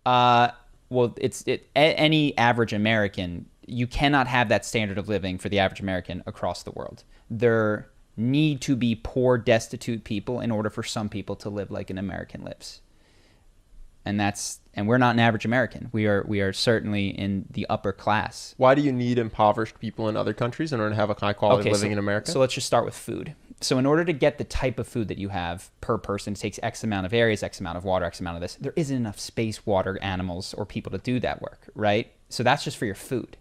Well, any average American, you cannot have that standard of living for the average American across the world. There need to be poor, destitute people in order for some people to live like an American lives. And we're not an average American. We are certainly in the upper class. Why do you need impoverished people in other countries in order to have a high quality of living in America? So let's just start with food. So in order to get the type of food that you have per person, it takes X amount of areas, X amount of water, X amount of this. There isn't enough space, water, animals, or people to do that work, right? So that's just for your food.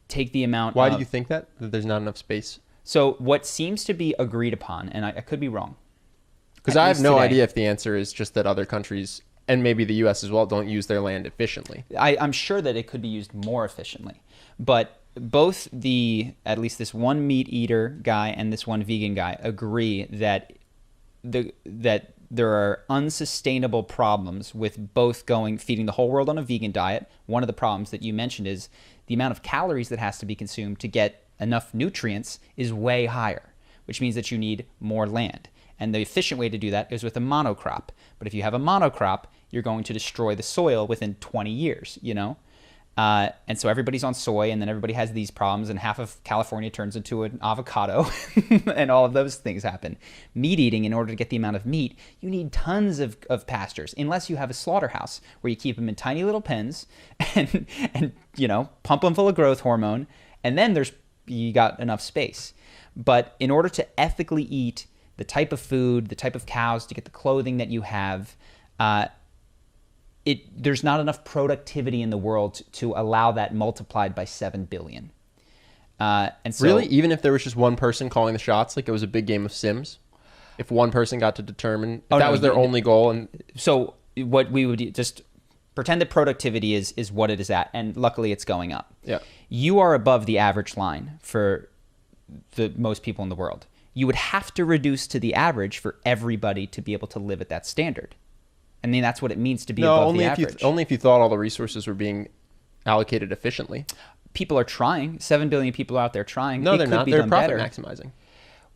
Take the amount. Why do you think that there's not enough space? So what seems to be agreed upon, and I could be wrong. Because I have no idea if the answer is just that other countries, and maybe the U.S. as well, don't use their land efficiently. I'm sure that it could be used more efficiently. But both at least this one meat eater guy and this one vegan guy agree that there are unsustainable problems with both feeding the whole world on a vegan diet. One of the problems that you mentioned is the amount of calories that has to be consumed to get enough nutrients is way higher, which means that you need more land. And the efficient way to do that is with a monocrop. But if you have a monocrop, you're going to destroy the soil within 20 years, And so everybody's on soy, and then everybody has these problems, and half of California turns into an avocado, and all of those things happen. Meat eating, in order to get the amount of meat, you need tons of pastures, unless you have a slaughterhouse where you keep them in tiny little pens and pump them full of growth hormone, and then you got enough space. But in order to ethically eat the type of food, the type of cows, to get the clothing that you have, there's not enough productivity in the world to allow that multiplied by 7 billion. And so, really? Even if there was just one person calling the shots, like it was a big game of Sims? If one person got to determine if that was their only goal? And so what we would just pretend that productivity is what it is at, and luckily it's going up. Yeah. You are above the average line for the most people in the world. You would have to reduce to the average for everybody to be able to live at that standard. I mean, that's what it means to be above the average. Only if you thought all the resources were being allocated efficiently. People are trying. 7 billion people out there trying. No, they're not. They're profit maximizing.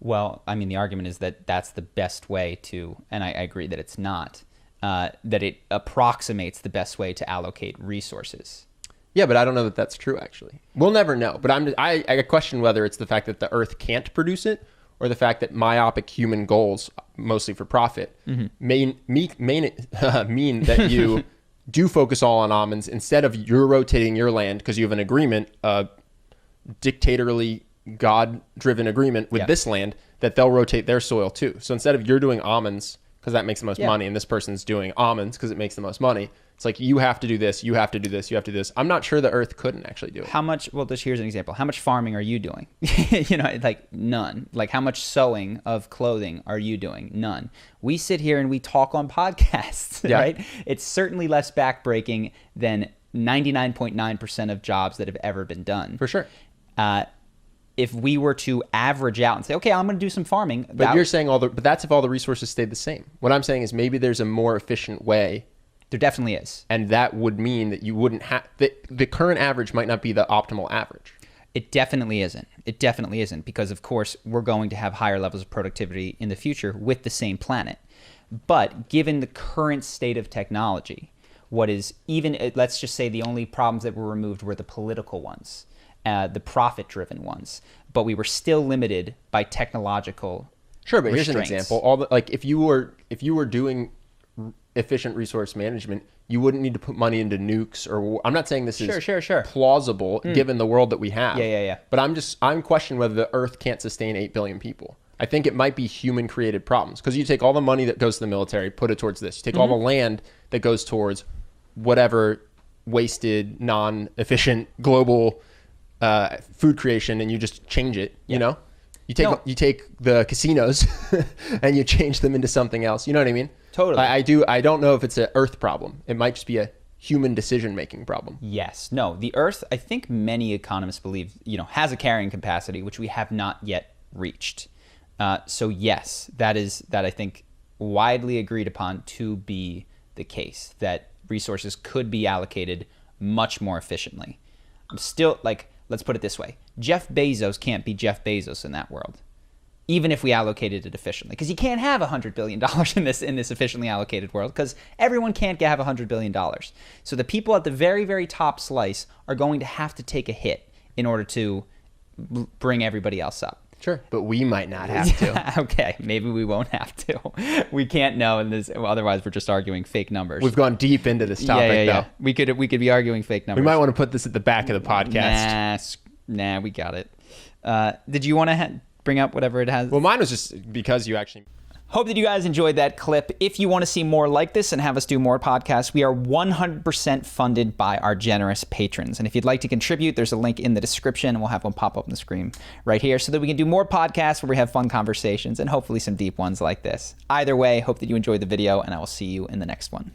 Well, I mean, the argument is that that's the best way to, and I agree that it's not, that it approximates the best way to allocate resources. Yeah, but I don't know that that's true, actually. We'll never know. But I question whether it's the fact that the Earth can't produce it, or the fact that myopic human goals, mostly for profit, mean that you do focus all on almonds instead of you're rotating your land because you have an agreement, a dictatorly God-driven agreement with this land, that they'll rotate their soil too. So instead of you're doing almonds because that makes the most money, and this person's doing almonds because it makes the most money, it's like you have to do this, you have to do this, you have to do this. I'm not sure the Earth couldn't actually do it. How much? Well, here's an example. How much farming are you doing? Like none. Like how much sewing of clothing are you doing? None. We sit here and we talk on podcasts, right? It's certainly less backbreaking than 99.9% of jobs that have ever been done. For sure. If we were to average out and say, okay, I'm going to do some farming. But you're saying but that's if all the resources stayed the same. What I'm saying is maybe there's a more efficient way. There definitely is. And that would mean that you wouldn't have, the current average might not be the optimal average. It definitely isn't. It definitely isn't, because of course we're going to have higher levels of productivity in the future with the same planet. But given the current state of technology, let's just say the only problems that were removed were the political ones, the profit-driven ones, but we were still limited by technological Sure, but restraints. Here's an example. If you were doing efficient resource management, you wouldn't need to put money into nukes I'm not saying this is plausible given the world that we have. Yeah. But I'm questioning whether the Earth can't sustain 8 billion people. I think it might be human created problems, because you take all the money that goes to the military, put it towards this. You take all the land that goes towards whatever wasted, non-efficient global food creation, and you just change it, you know? You take the casinos and you change them into something else. You know what I mean? Totally. I don't know if it's an Earth problem. It might just be a human decision-making problem. Yes. No, the Earth, I think many economists believe, has a carrying capacity, which we have not yet reached. So yes, that I think widely agreed upon to be the case, that resources could be allocated much more efficiently. I'm still, let's put it this way. Jeff Bezos can't be Jeff Bezos in that world. even if we allocated it efficiently, because you can't have $100 billion in this efficiently allocated world, because everyone can't have $100 billion. So the people at the very, very top slice are going to have to take a hit in order to bring everybody else up. Sure, but we might not have to. Okay, maybe we won't have to. We can't know, and otherwise we're just arguing fake numbers. We've gone deep into this topic, though. We could be arguing fake numbers. We might want to put this at the back of the podcast. Nah, we got it. Did you want to bring up whatever it has? Well, mine was just because you actually... Hope that you guys enjoyed that clip. If you want to see more like this and have us do more podcasts, we are 100% funded by our generous patrons. And if you'd like to contribute, there's a link in the description, and we'll have one pop up on the screen right here so that we can do more podcasts where we have fun conversations and hopefully some deep ones like this. Either way, hope that you enjoyed the video, and I will see you in the next one.